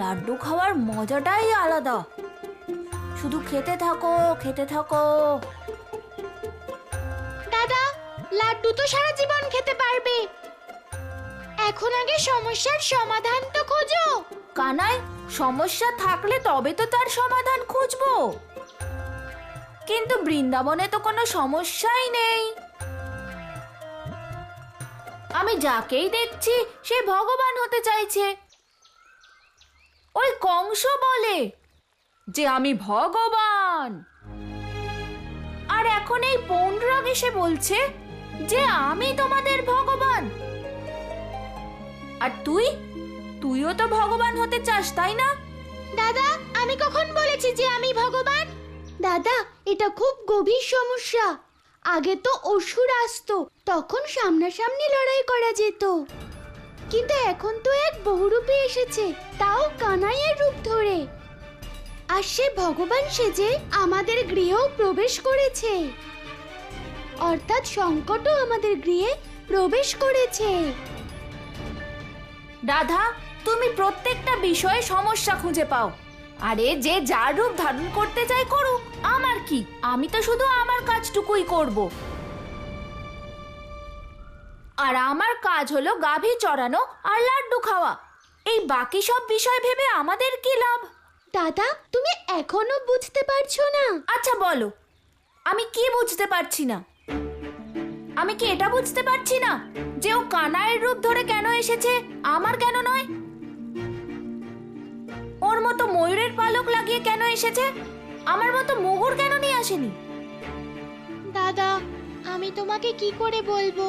লাড্ডু খাওয়ার মজাটাই আলাদা। শুধু খেতে থাকো খেতে থাকো। দাদা, লাড্ডু তো সারা জীবন খেতে পারবে, এখন আগে সমস্যার সমাধান তো খোঁজো। কানাই, সমস্যা থাকলে তবে তো তার সমাধান খুঁজবো, কিন্তু বৃন্দাবনে তো কোনো সমস্যাই নেই। আমি যাকেই দেখছি সে ভগবান হতে চাইছে। ওই কংস বলে যে আমি ভগবান, আর এখন এই পৌণ্ড্রক এসে বলছে যে আমি তোমাদের ভগবান। আর তুইও তো ভগবান হতে চাস, তাই না? দাদা, আমি কখন বলেছি যে আমি ভগবান? দাদা, এটা খুব গভীর সমস্যা। আগে তো অসুর আসতো, তখন সামনাসামনি লড়াই করা যেত, কিন্তু এখন তো এক বহুরূপী এসেছে, তাও কানাইয়ের রূপ ধরে। আর সে ভগবান সেজে আমাদের গৃহেও প্রবেশ করেছে, অর্থাৎ সংকটও আমাদের গৃহে প্রবেশ করেছে। রাধা, তুমি প্রত্যেকটা বিষয়ে সমস্যা খুঁজে পাও। আরে যে যার রূপ ধারণ করতে চায় করুক, আমার কি? আমি তো শুধু আমার কাজটুকুই করব। আর আমার কাজ হলো গাভী চড়ানো আর লাড্ডু খাওয়া। এই বাকি সব বিষয় ভেবে আমাদের কি লাভ? দাদা, তুমি এখনো বুঝতে পারছো না? আচ্ছা বলো, আমি কি বুঝতে পারছি না? আমি কি এটা বুঝতে পারছি না যে ও কানাইয়ের রূপ ধরে কেন এসেছে, আমার কেন নয়? ওর মতো ময়ূরের পালক লাগিয়ে কেন এসেছে, আমার মতো মুগুর কেন নিয়ে আসেনি? দাদা, আমি তোমাকে কি করে বলবো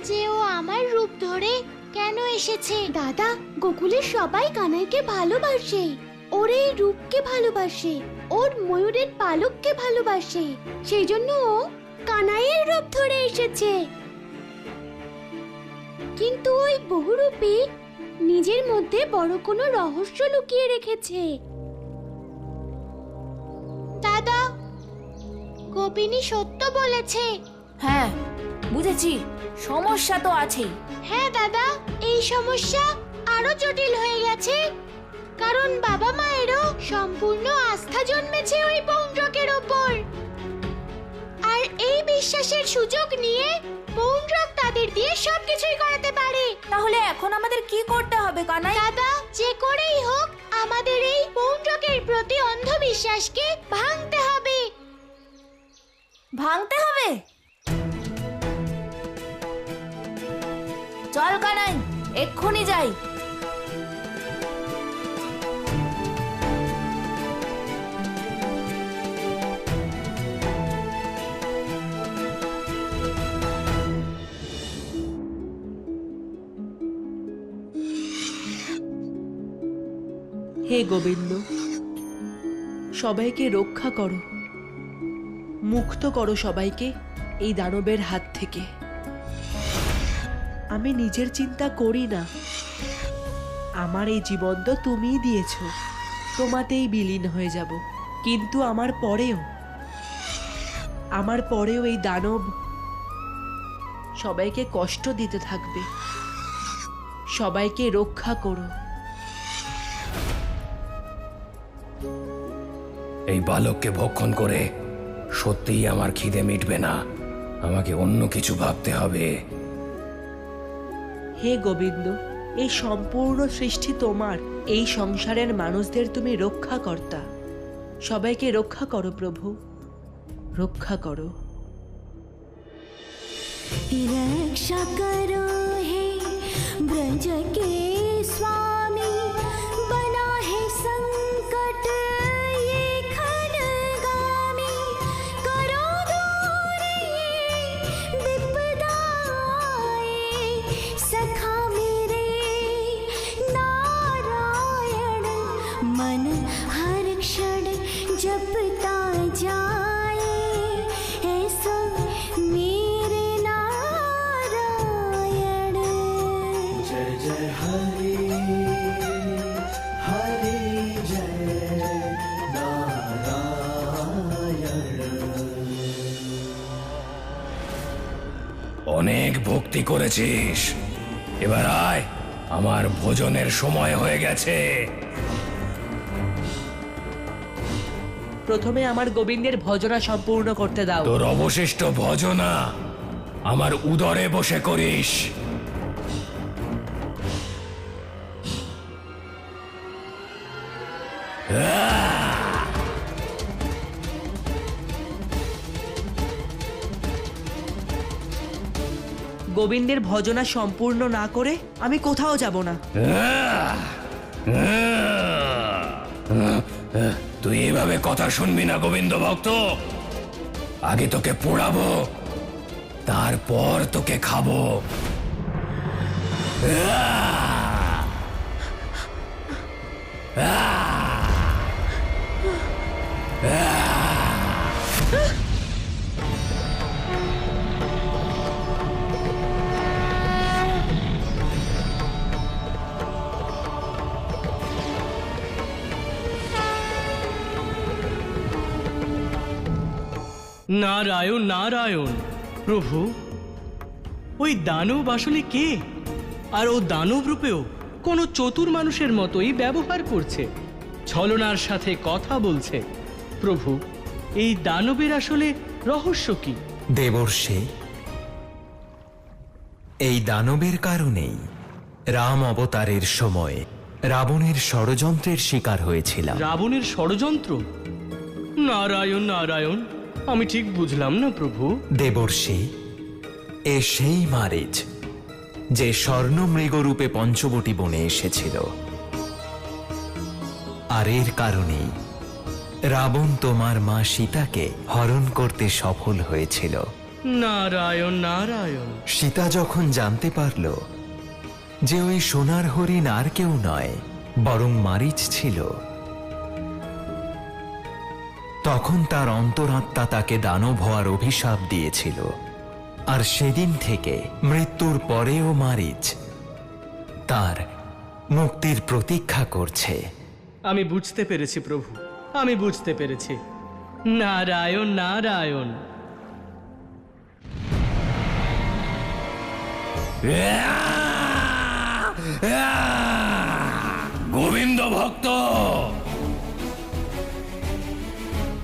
যে ও আমার রূপ ধরে কেন এসেছে? দাদা, গোকুলের সবাই কানাইকে ভালোবাসে, ওর এই রূপকে ভালোবাসে, ওর ময়ূরের পালককে ভালোবাসে, সেই জন্য ও কানাইয়ের রূপ ধরে এসেছে। কিন্তু ওই বহুরূপী নিজের মধ্যে বড় কোনো রহস্য লুকিয়ে রেখেছে। দাদা, গোপিনী সত্য বলেছে। হ্যাঁ বুঝেছি, সমস্যা তো আছেই। হ্যাঁ দাদা, এই সমস্যা আরো জটিল হয়ে গেছে, কারণ বাবা মায়েরও সম্পূর্ণ আস্থা জন্মেছে ওই পৌণ্ড্রকের ওপর। আর এই বিশ্বাসের সুযোগ নিয়ে পৌণ্ড্রক তাদের দিয়ে সবকিছুই করাতে পারে। তাহলে এখন আমাদের কি করতে হবে কানাই? দাদা, যে করেই হোক আমাদের এই পৌণ্ড্রকের প্রতি অন্ধবিশ্বাসকে ভাঙতে হবে। ভাঙতে হবে? চল কানাই, এক্ষুনি যাই। হে গোবিন্দ, সবাইকে রক্ষা করো, মুক্ত করো সবাইকে এই দানবের হাত থেকে। আমি নিজের চিন্তা করি না, আমার এই জীবন তো তুমিই দিয়েছ, তোমাতেই বিলীন হয়ে যাব। কিন্তু আমার পরেও এই দানব সবাইকে কষ্ট দিতে থাকবে। সবাইকে রক্ষা করো। এই বালককে ভক্ষণ করে সত্যিই আমার খিদে মিটবে না, আমাকে অন্য কিছু ভাবতে হবে। হে গোবিন্দ, এই সম্পূর্ণ সৃষ্টি তোমার, এই সংসারের মানুষদের তুমি রক্ষাকর্তা। সবাইকে রক্ষা করো প্রভু, রক্ষা করো। रक्षा करो हे ब्रज के स्वामी, बना है संकट ये खनगामी, करो दूर ये विपदाएं, सखा मेरे नारायण, मन हर क्षण जपता जाए, ऐसा मेरे नारायण। जय जय हरि हरि जय नारायण। অনেক ভক্তি করেছিস, এবার আয়, আমার ভোজনের সময় হয়ে গেছে। প্রথমে আমার গোবিন্দের ভজনা সম্পূর্ণ করতে দাও। তোর অবশিষ্ট ভজনা আমার উদরে বসে করিস। গোবিন্দের ভজনা সম্পূর্ণ না করে আমি কোথাও যাব না। তুই এভাবে কথা শুনবি না গোবিন্দ ভক্ত। আগে তোকে পোড়াবো, তারপর তোকে খাবো। নারায়ণ নারায়ণ। প্রভু, ওই দানব আসলে কে? আর ও দানব রূপেও কোনো চতুর মানুষের মতোই ব্যবহার করছে, ছলনার সাথে কথা বলছে। প্রভু, এই দানবের আসলে রহস্য কি? দেবর্ষে, এই দানবের কারণেই রাম অবতারের সময় রাবণের ষড়যন্ত্রের শিকার হয়েছিলাম। রাবণের ষড়যন্ত্র? নারায়ণ নারায়ণ, আমি ঠিক বুঝলাম না প্রভু। দেবর্ষে, এ সেই মারিচ যে স্বর্ণ মৃগরূপে পঞ্চবটী বনে এসেছিল, আর এর কারণেই রাবণ তোমার মা সীতাকে হরণ করতে সফল হয়েছিল। নারায়ণ নারায়ণ। সীতা যখন জানতে পারল যে ওই সোনার হরিণ আর কেউ নয় বরং মারিচ ছিল, তখন তার অন্তরাত্মা তাকে দানব হওয়ার অভিশাপ দিয়েছিল। আর সেদিন থেকে মৃত্যুর পরেও মারিচ তার মুক্তির প্রতীক্ষা করছে। আমি বুঝতে পেরেছি প্রভু, আমি বুঝতে পেরেছি। নারায়ণ নারায়ণ। গোবিন্দ ভক্ত,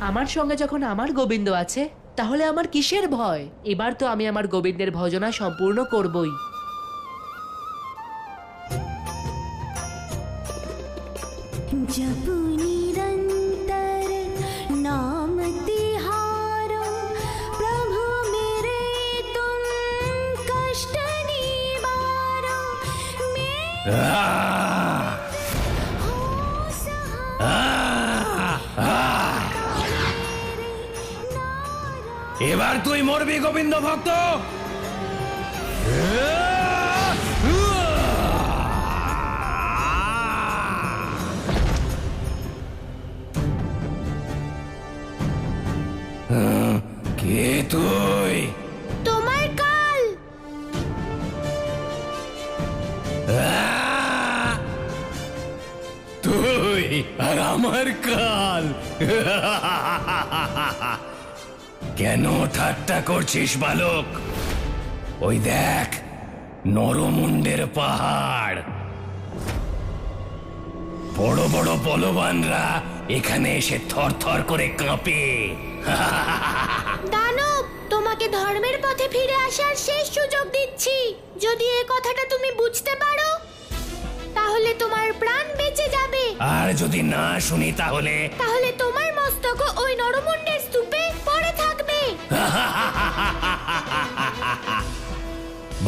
আমার সঙ্গে যখন আমার গোবিন্দ আছে, তাহলে আমার কিসের ভয়? এবার তো আমি আমার গোবিন্দের ভজনা সম্পূর্ণ করবই। जप निरंतर नाम तिहारो, प्रभु मेरे तुम कष्ट निवारो। এবার তুই মরবি গোবিন্দ ভক্ত। কে তুই? তোমার কাল। তুই আর আমার কাল? কেন ঠাট্টা করছিস বালক? ওই দেখ, নরমুণ্ডের পাহাড়। বড় বড় বলবানরা এখানে এসে থর থর করে কাঁপে। দানব, তোমাকে ধর্মের পথে ফিরে আসার শেষ সুযোগ দিচ্ছি। যদি এই কথাটা তুমি বুঝতে পারো, তাহলে তোমার প্রাণ বেঁচে যাবে। আর যদি না শুনি তাহলে? তাহলে তোমার মস্তক ওই নরমুণ্ডের স্তূপে পড়ে থাকবে।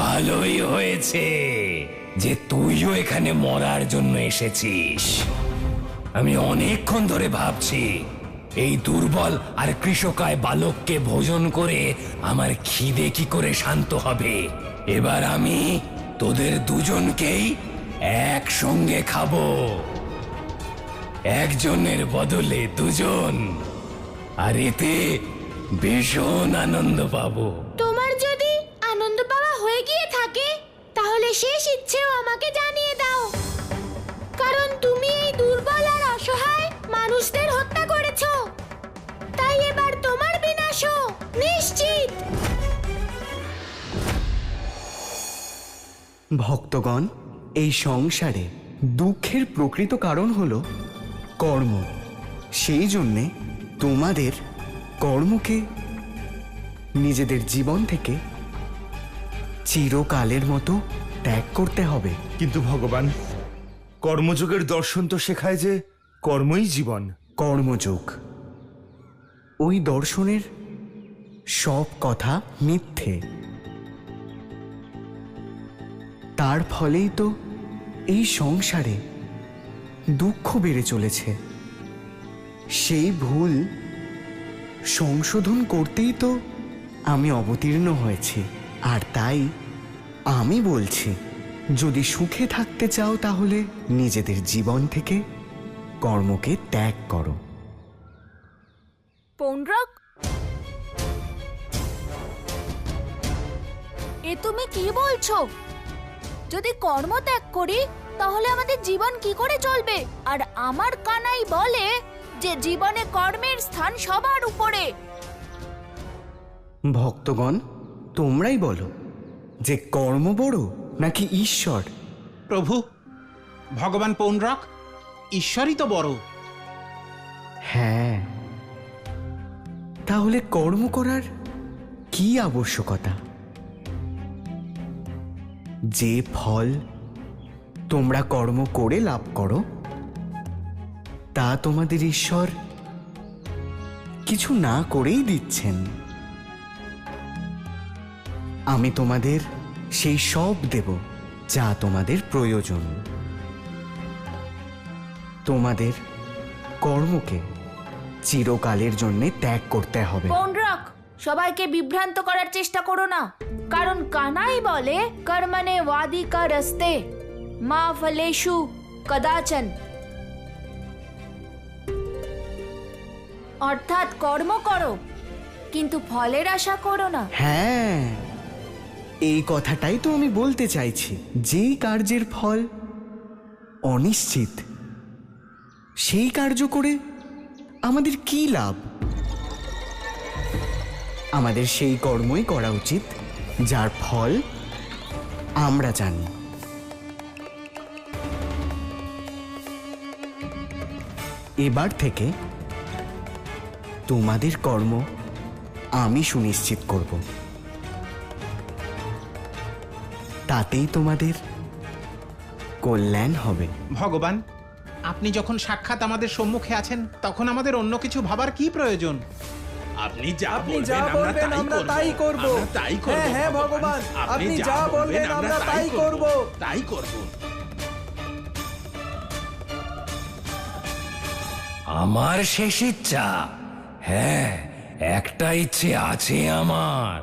ভালোই হয়েছে যে তুইও এখানে মরার জন্য এসেছিস। আমি অনেকক্ষণ ধরে ভাবছি এই দুর্বল আর কৃষকায় বালককে ভোজন করে আমার খিদে কি করে শান্ত হবে। এবার আমি তোদের দুজনকেই একসঙ্গে খাবো, একজনের বদলে দুজন, আর এতে ভীষণ আনন্দ পাবো। তোমার যদি আনন্দ পাওয়া হয়ে গিয়ে থাকে, তাহলে শেষ ইচ্ছেও আমাকে জানিয়ে দাও। কারণ তুমি এই দুর্বল আর অসহায় মানুষদের হত্যা করেছো, তাই এবার তোমার বিনাশও নিশ্চিত। ভক্তগণ, এই সংসারে দুঃখের প্রকৃত কারণ হলো কর্ম। সেই জন্যে তোমাদের কর্মকে নিজেদের জীবন থেকে চিরকালের মতো ত্যাগ করতে হবে। কিন্তু ভগবান, কর্মযোগের দর্শন তো শেখায় যে কর্মই জীবন। কর্মযোগ, ওই দর্শনের সব কথা মিথ্যে। তার ফলেই তো এই সংসারে দুঃখ বেড়ে চলেছে। সেই ভুল সংশোধন করতেই তো আমি অবতীর্ণ হয়েছি। আর তাই আমি বলছি, যদি সুখে থাকতে চাও তাহলে নিজেদের জীবন থেকে কর্মকে ত্যাগ করো। পৌণ্ড্রক, এ তুমি কি বলছো? যদি কর্ম ত্যাগ করি তাহলে আমাদের জীবন কি করে চলবে? আর আমার কানাই বলে যে জীবনে কর্মের স্থান সবার উপরে। ভক্তগণ, তোমরাই বলো যে কর্ম বড় নাকি ঈশ্বর? প্রভু, ভগবান পৌণ্ড্রক, ঈশ্বরই তো বড়। হ্যাঁ, তাহলে কর্ম করার কি আবশ্যকতা? যে ফল তোমরা কর্ম করে লাভ করো তা তোমাদের ঈশ্বর কিছু না করেই দিচ্ছেন। আমি তোমাদের সেই সব দেব যা তোমাদের প্রয়োজন। তোমাদের কর্মকে চিরকালের জন্য ত্যাগ করতে হবে। পৌণ্ড্রক, সবাইকে বিভ্রান্ত করার চেষ্টা করো না, কারণ কানাই বলে কর্মণে ওয়াদিকা রস্তে মা ফলেষু কদাচন। অর্থাৎ কর্ম করো কিন্তু ফলের আশা করো না। হ্যাঁ, এই কথাটাই তো আমি বলতে চাইছি। যেই কার্যের ফল অনিশ্চিত, সেই কার্য করে আমাদের কি লাভ? আমাদের সেই কর্মই করা উচিত যার ফল আমরা জানি। এবার থেকে তোমাদের কর্ম আমি সুনিশ্চিত করব। তাতেই তোমাদের কল্যাণ হবে। ভগবান, আপনি যখন সাক্ষাৎ আমাদের সম্মুখে আছেন তখন আমাদের অন্য কিছু ভাবার কি প্রয়োজন? আপনি যা বলবেন আমরা তাই করব। হ্যাঁ হ্যাঁ ভগবান, আপনি যা বলবেন আমরা তাই করব। আমার শেষ ইচ্ছা, হ্যাঁ, একটা ইচ্ছে আছে আমার,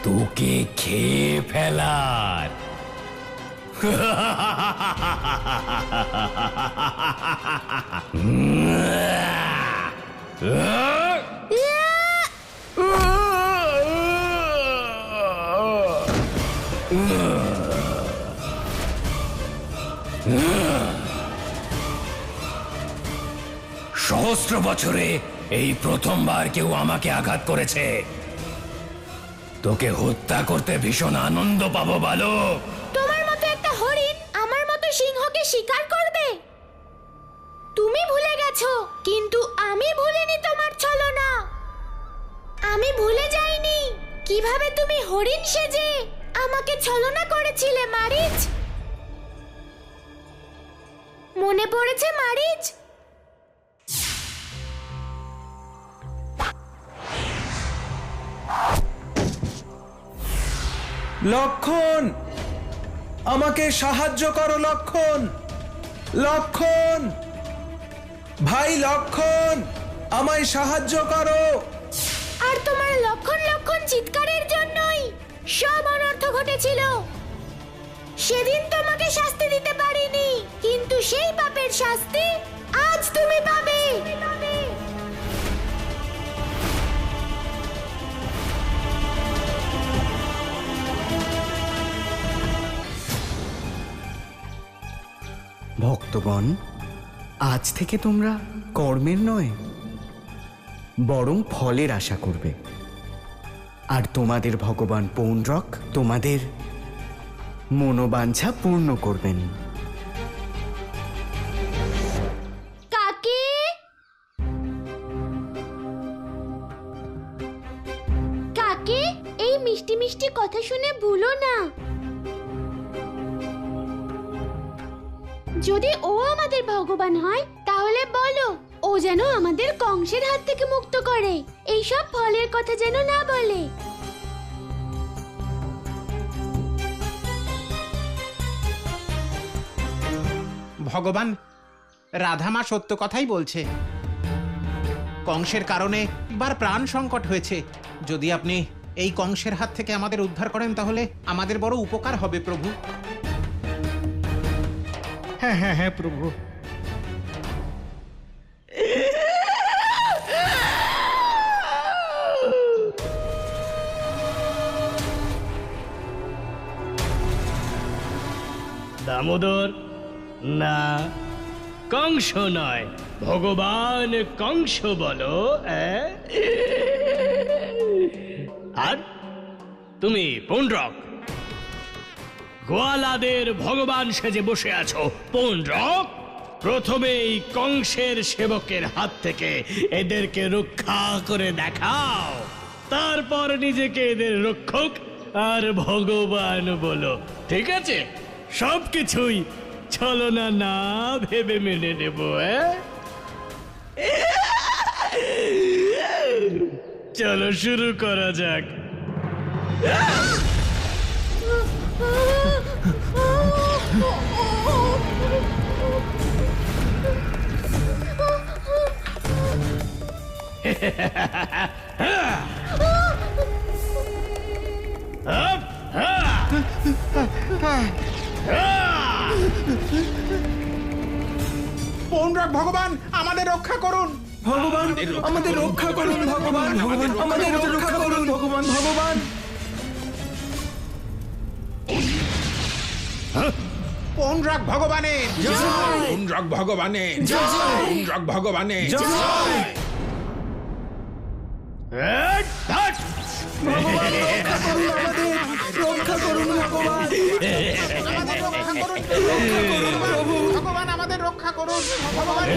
তোকে খেয়ে ফেলার। সহস্র বছরে এই প্রথমবার কেউ আমাকে আঘাত করেছে। তোকে হত্যা করতে ভীষণ আনন্দ পাবো বালক। তোমার মতো একটা হরিণ আমার মতো সিংহকে শিকার করবে? তুমি ভুলে গেছো, কিন্তু আমি ভুলিনি তোমার ছলনা। আমি ভুলে যাইনি কিভাবে তুমি হরিণ সেজে আমাকে ছলনা করেছিলে মারিচ। মনে পড়েছে মারিচ? লক্ষণ, আমাকে সাহায্য করো লক্ষণ। লক্ষণ, ভাই লক্ষণ, আমায় সাহায্য করো। আর তোমার লক্ষণ লক্ষণ চিৎকারের জন্যই সব অনর্থ ঘটেছিল। সেদিন তোমাকে শাস্তি দিতে পারিনি, কিন্তু সেই পাপের শাস্তি আজ তুমি পাবে। ভক্তগণ, আজ থেকে তোমরা কর্মের নয় বরং ফলের আশা করবে। আর তোমাদের ভগবান পৌণ্ড্রক তোমাদের মনোবাঞ্ছা পূর্ণ করবেন। কাকি, মাকে এই মিষ্টি মিষ্টি কথা শুনে ভুলো না। যদি ও আমাদের ভগবান হয় তাহলে বলো ও যেন আমাদের কংসের হাত থেকে মুক্ত করে, এইসব ফলের কথা যেন না বলে। ভগবান, রাধামা সত্য কথাই বলছে। কংসের কারণে বার প্রাণ সংকট হয়েছে। যদি আপনি এই কংসের হাত থেকে আমাদের উদ্ধার করেন তাহলে আমাদের বড় উপকার হবে প্রভু। হ্যাঁ হ্যাঁ হ্যাঁ প্রভু। দামোদর, না, কংস নয়, ভগবান কংস বলো। আর তুমি পুণ্ড্রক, গোয়ালাদের ভগবান সেজে বসে আছো। পুণ্ড্রক, প্রথমেই কংসের সেবকের হাত থেকে এদেরকে রক্ষা করে দেখাও, তারপর নিজেকে এদের রক্ষক আর ভগবান বলো। ঠিক আছে? সবকিছুই ছলনা না ভেবে মেনে নেব। চলো শুরু করা যাক। পুণ্ড্রক ভগবান, আমাদের রক্ষা করুন। ভগবান আমাদের রক্ষা করুন। ভগবান ভগবান আমাদের রক্ষা করুন। ভগবান ভগবান। পুণ্ড্রক ভগবানের জয়। পুণ্ড্রক ভগবানের জয়। পুণ্ড্রক ভগবানের জয়। রক্ষা করুন ভগবান। ভগবান আমাদের রক্ষা করুন। ভগবান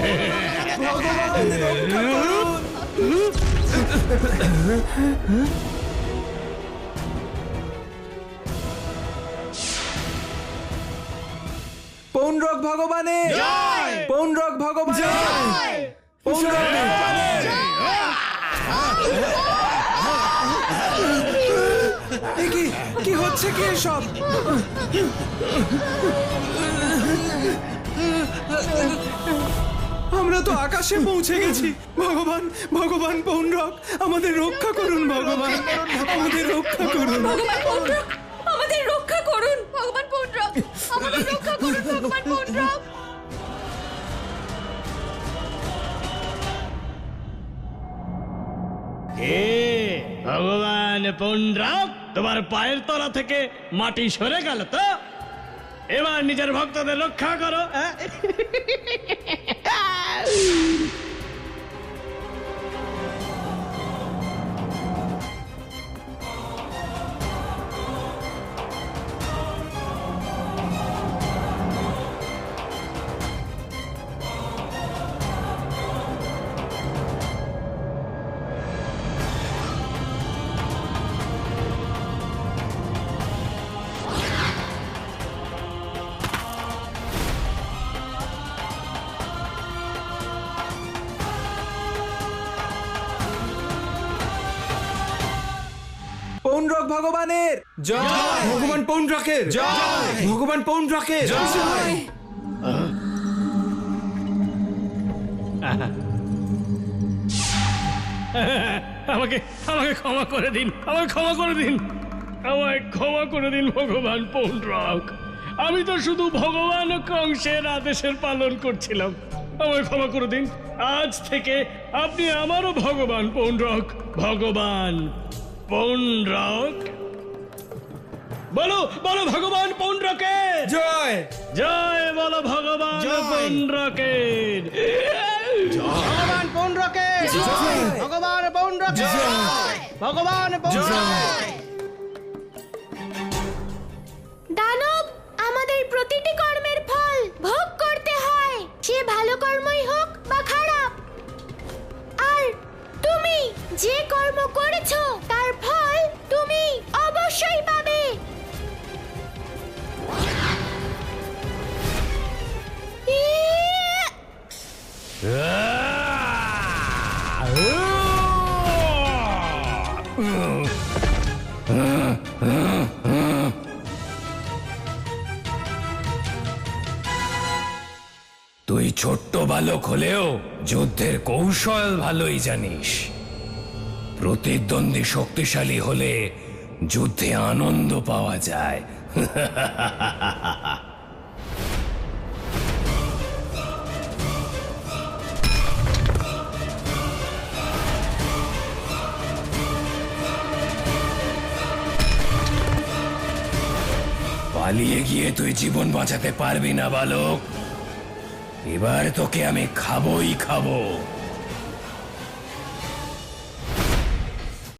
পুণ্ড্রক ভগবানের জয়। পুণ্ড্রক ভগবানের জয়। পুণ্ড্রক ভগবানের জয়। কি হচ্ছে কি এসব? আমরা তো আকাশে পৌঁছে গেছি। ভগবান ভগবান পুণ্ড্রক আমাদের রক্ষা করুন। ভগবান আমাদের রক্ষা করুন। ভগবান পুণ্ড্রক, আমাদের রক্ষা করুন। ভগবান পুণ্ড্রক, আমাদের রক্ষা করুন। ভগবান পুণ্ড্রক। ভগবান পুণ্ড্রক, তোমার পায়ের তলা থেকে মাটি সরে গেল তো? এবার নিজের ভক্তদের রক্ষা করো। পুণ্ড্রক ভগবানের জয়। ভগবান পুণ্ড্রকের জয়। ভগবান পুণ্ড্রকের জয়। আমাকে আমাকে ক্ষমা করে দিন। আমাকে ক্ষমা করে দিন। আমায় ক্ষমা করে দিন ভগবান পুণ্ড্রক। আমি তো শুধু ভগবান কংসের আদেশের পালন করছিলাম। আমায় ক্ষমা করে দিন। আজ থেকে আপনি আমারও ভগবান পুণ্ড্রক। ভগবান পুণ্ড্রক, বলো বলো ভগবান পুণ্ড্রকের জয়। জয় বলো ভগবান পুণ্ড্রকের জয়। ভগবান পুণ্ড্রকের জয়। ভগবান পুণ্ড্রকের জয়। ভগবান পুণ্ড্রকের। দানব, আমাদের প্রতিটি কর্মের ফল ভোগ করতে হয়, সে ভালো কর্মই হোক বা খারাপ। আর তুমি যে কর্ম করেছো তার ফল তুই ছোট্ট বালক হলেও যুদ্ধের কৌশল ভালোই জানিস। প্রতিদ্বন্দ্বী শক্তিশালী হলে যুদ্ধে আনন্দ পাওয়া যায়। পালিয়ে গিয়ে তুই জীবন বাঁচাতে পারবি না বালক। এবার তোকে আমি খাবোই খাবো।